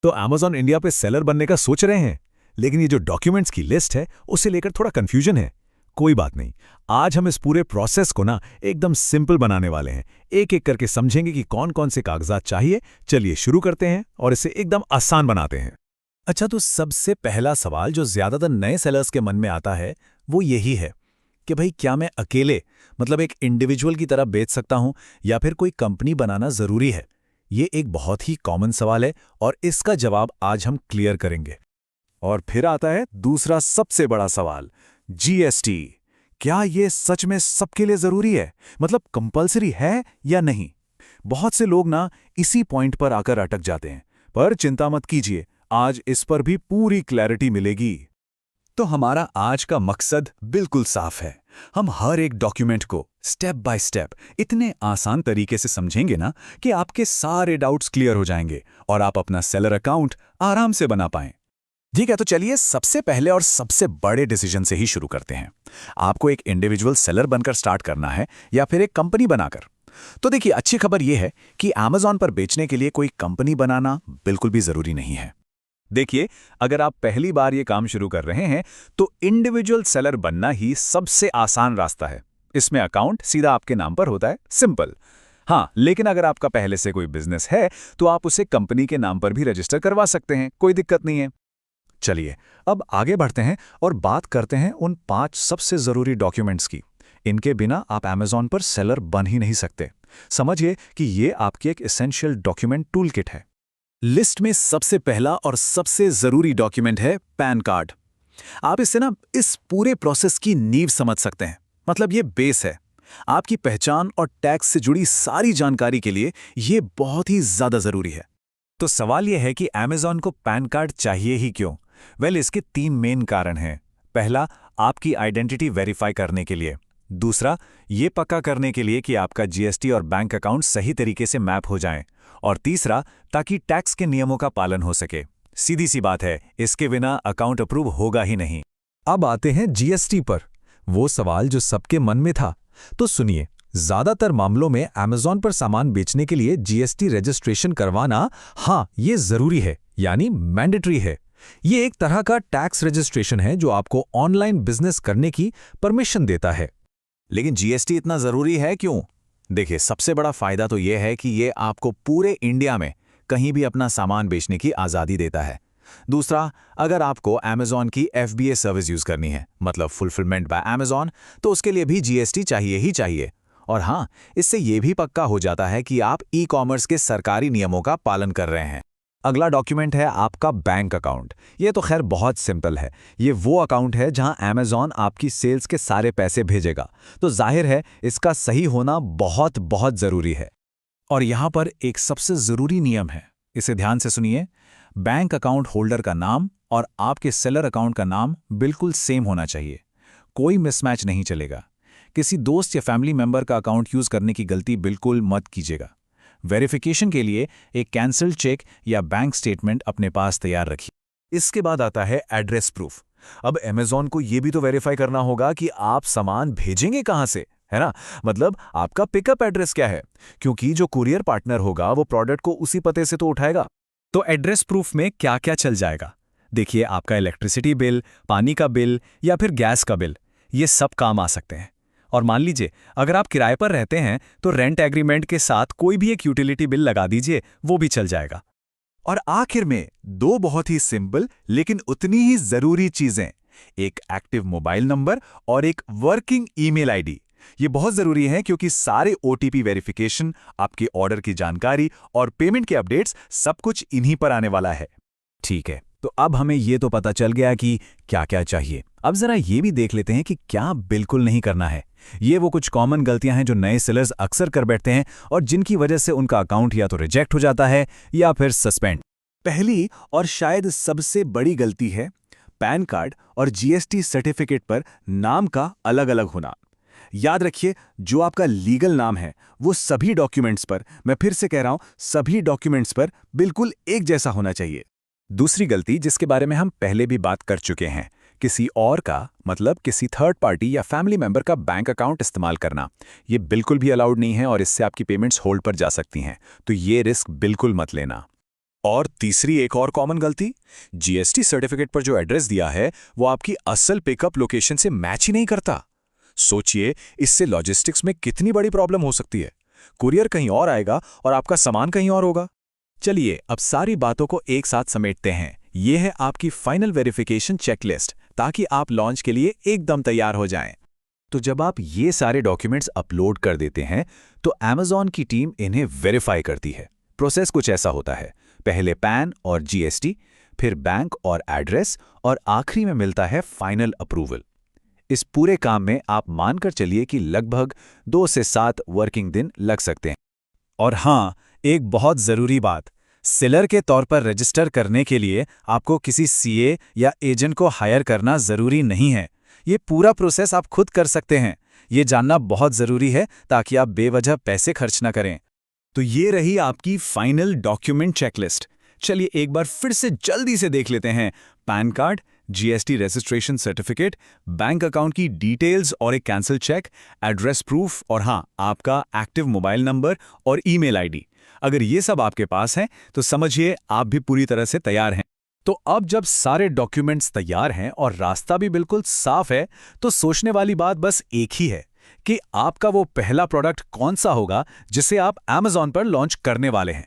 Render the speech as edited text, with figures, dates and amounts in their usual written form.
तो Amazon India पे seller बनने का सोच रहे हैं, लेकिन ये जो डॉक्यूमेंट्स की लिस्ट है, उसे लेकर थोड़ा कंफ्यूजन है। कोई बात नहीं, आज हम इस पूरे प्रोसेस को ना एकदम सिंपल बनाने वाले हैं। एक-एक करके समझेंगे कि कौन-कौन से कागजात चाहिए। चलिए शुरू करते हैं और इसे एकदम आसान बनाते हैं। अच्छा, तो सबसे पहला सवाल जो ज़्यादातर नए सेलर्स के मन में आता है, वो यही है कि भाई क्या मैं अकेले, मतलब एक इंडिविजुअल की तरह बेच सकता हूँ या फिर कोई कंपनी बनाना ज़रूरी है? ये एक बहुत ही कॉमन सवाल है और इसका जवाब आज हम क्लियर करेंगे। और फिर आता है दूसरा सबसे बड़ा सवाल, जीएसटी। क्या ये सच में सबके लिए ज़रूरी है? मतलब कंपल्सरी है या नहीं? बहुत से लोग ना इसी पॉइंट पर आकर अटक जाते हैं, पर चिंता मत कीजिए, आज इस पर भी पूरी क्लैरिटी मिलेगी। तो हमारा आज का मकसद बिल्कुल साफ है। हम हर एक डॉक्यूमेंट को स्टेप बाय स्टेप इतने आसान तरीके से समझेंगे ना कि आपके सारे डाउट्स क्लियर हो जाएंगे और आप अपना सेलर अकाउंट आराम से बना पाएं। ठीक है, तो चलिए सबसे पहले और सबसे बड़े डिसीजन से ही शुरू करते हैं। आपको एक इंडिविजुअल सेलर बनकर स्टार्ट करना है या फिर एक कंपनी बनाकर? तो देखिए, अच्छी खबर यह है कि अमेज़न पर बेचने के लिए कोई कंपनी बनाना बिल्कुल भी जरूरी नहीं है। देखिए, अगर आप पहली बार ये काम शुरू कर रहे हैं तो इंडिविजुअल सेलर बनना ही सबसे आसान रास्ता है। इसमें अकाउंट सीधा आपके नाम पर होता है, सिंपल। हाँ, लेकिन अगर आपका पहले से कोई बिजनेस है तो आप उसे कंपनी के नाम पर भी रजिस्टर करवा सकते हैं, कोई दिक्कत नहीं है। चलिए अब आगे बढ़ते हैं और बात करते हैं उन 5 सबसे जरूरी डॉक्यूमेंट्स की। इनके बिना आप अमेज़न पर सेलर बन ही नहीं सकते। समझिए कि ये आपकी एक एसेंशियल डॉक्यूमेंट टूल किट है। लिस्ट में सबसे पहला और सबसे जरूरी डॉक्यूमेंट है पैन कार्ड। आप इससे ना इस पूरे प्रोसेस की नींव समझ सकते हैं, मतलब ये बेस है। आपकी पहचान और टैक्स से जुड़ी सारी जानकारी के लिए ये बहुत ही ज्यादा जरूरी है। तो सवाल यह है कि अमेज़न को पैन कार्ड चाहिए ही क्यों? इसके 3 मेन कारण हैं। पहला, आपकी आइडेंटिटी वेरीफाई करने के लिए। दूसरा, ये पक्का करने के लिए कि आपका जीएसटी और बैंक अकाउंट सही तरीके से मैप हो जाएं। और तीसरा, ताकि टैक्स के नियमों का पालन हो सके। सीधी सी बात है, इसके बिना अकाउंट अप्रूव होगा ही नहीं। अब आते हैं जीएसटी पर, वो सवाल जो सबके मन में था। तो सुनिए, ज्यादातर मामलों में अमेज़न पर सामान बेचने के लिए जीएसटी रजिस्ट्रेशन करवाना, हाँ, ये जरूरी है, यानी मैंडेटरी है। ये एक तरह का टैक्स रजिस्ट्रेशन है जो आपको ऑनलाइन बिजनेस करने की परमिशन देता है। लेकिन जीएसटी इतना जरूरी है क्यों? देखिए, सबसे बड़ा फायदा तो यह है कि ये आपको पूरे इंडिया में कहीं भी अपना सामान बेचने की आज़ादी देता है। दूसरा, अगर आपको अमेज़न की एफबीए सर्विस यूज करनी है, मतलब फुलफिलमेंट बाय अमेज़न, तो उसके लिए भी जीएसटी चाहिए ही चाहिए। और हाँ, इससे यह भी पक्का हो जाता है कि आप ई कॉमर्स के सरकारी नियमों का पालन कर रहे हैं। अगला डॉक्यूमेंट है आपका बैंक अकाउंट। ये तो खैर बहुत सिंपल है। ये वो अकाउंट है जहां अमेज़न आपकी सेल्स के सारे पैसे भेजेगा, तो जाहिर है इसका सही होना बहुत बहुत जरूरी है। और यहां पर एक सबसे जरूरी नियम है, इसे ध्यान से सुनिए। बैंक अकाउंट होल्डर का नाम और आपके सेलर अकाउंट का नाम बिल्कुल सेम होना चाहिए। कोई मिसमैच नहीं चलेगा। किसी दोस्त या फैमिली मेंबर का अकाउंट यूज करने की गलती बिल्कुल मत कीजिएगा। वेरिफिकेशन के लिए एक कैंसिल चेक या बैंक स्टेटमेंट अपने पास तैयार रखिए। इसके बाद आता है एड्रेस प्रूफ। अब अमेज़न को यह भी तो वेरीफाई करना होगा कि आप सामान भेजेंगे कहां से, है ना? मतलब आपका पिकअप एड्रेस क्या है, क्योंकि जो कुरियर पार्टनर होगा वो प्रोडक्ट को उसी पते से तो उठाएगा। तो एड्रेस प्रूफ में क्या क्या चल जाएगा? देखिए, आपका इलेक्ट्रिसिटी बिल, पानी का बिल या फिर गैस का बिल, ये सब काम आ सकते हैं। और मान लीजिए अगर आप किराए पर रहते हैं तो रेंट एग्रीमेंट के साथ कोई भी एक यूटिलिटी बिल लगा दीजिए, वो भी चल जाएगा। और आखिर में 2 बहुत ही सिंपल लेकिन उतनी ही जरूरी चीजें, एक एक्टिव मोबाइल नंबर और एक वर्किंग ईमेल आईडी। ये बहुत जरूरी है क्योंकि सारे ओटीपी वेरिफिकेशन, आपके ऑर्डर की जानकारी और पेमेंट के अपडेट्स सब कुछ इन्हीं पर आने वाला है। ठीक है, तो अब हमें ये तो पता चल गया कि क्या क्या चाहिए। अब जरा ये भी देख लेते हैं कि क्या बिल्कुल नहीं करना है। ये वो कुछ कॉमन गलतियां हैं जो नए सेलर्स अक्सर कर बैठते हैं और जिनकी वजह से उनका अकाउंट या तो रिजेक्ट हो जाता है या फिर सस्पेंड। पहली और शायद सबसे बड़ी गलती है पैन कार्ड और जीएसटी सर्टिफिकेट पर नाम का अलग अलग होना। याद रखिए, जो आपका लीगल नाम है वो सभी डॉक्यूमेंट्स पर, मैं फिर से कह रहा हूं, सभी डॉक्यूमेंट्स पर बिल्कुल एक जैसा होना चाहिए। दूसरी गलती, जिसके बारे में हम पहले भी बात कर चुके हैं, किसी और का, मतलब किसी थर्ड पार्टी या फैमिली मेंबर का बैंक अकाउंट इस्तेमाल करना, ये बिल्कुल भी अलाउड नहीं है और इससे आपकी पेमेंट्स होल्ड पर जा सकती हैं। तो ये रिस्क बिल्कुल मत लेना। और तीसरी एक और कॉमन गलती, जीएसटी सर्टिफिकेट पर जो एड्रेस दिया है वो आपकी असल पिकअप लोकेशन से मैच ही नहीं करता। सोचिए, इससे लॉजिस्टिक्स में कितनी बड़ी प्रॉब्लम हो सकती है। कुरियर कहीं और आएगा और आपका सामान कहीं और होगा। चलिए अब सारी बातों को एक साथ समेटते हैं। ये है आपकी फाइनल वेरिफिकेशन चेकलिस्ट, ताकि आप लॉन्च के लिए एकदम तैयार हो जाएं। तो जब आप ये सारे डॉक्यूमेंट्स अपलोड कर देते हैं तो Amazon की टीम इन्हें वेरीफाई करती है। प्रोसेस कुछ ऐसा होता है, पहले पैन और जीएसटी, फिर बैंक और एड्रेस, और आखिरी में मिलता है फाइनल अप्रूवल। इस पूरे काम में आप मानकर चलिए कि लगभग 2 से 7 वर्किंग दिन लग सकते हैं। और हाँ, एक बहुत ज़रूरी बात, सेलर के तौर पर रजिस्टर करने के लिए आपको किसी सीए या एजेंट को हायर करना ज़रूरी नहीं है। ये पूरा प्रोसेस आप खुद कर सकते हैं। ये जानना बहुत ज़रूरी है ताकि आप बेवजह पैसे खर्च ना करें। तो ये रही आपकी फाइनल डॉक्यूमेंट चेकलिस्ट। चलिए एक बार फिर से जल्दी से देख लेते हैं। Pan card, GST registration certificate, bank account की डिटेल्स और एक कैंसिल चेक, एड्रेस प्रूफ, और हाँ, आपका एक्टिव मोबाइल नंबर और ईमेल आईडी। अगर ये सब आपके पास हैं तो समझिए आप भी पूरी तरह से तैयार हैं। तो अब जब सारे डॉक्यूमेंट्स तैयार हैं और रास्ता भी बिल्कुल साफ है, तो सोचने वाली बात बस एक ही है कि आपका वो पहला प्रोडक्ट कौन सा होगा जिसे आप Amazon पर लॉन्च करने वाले हैं।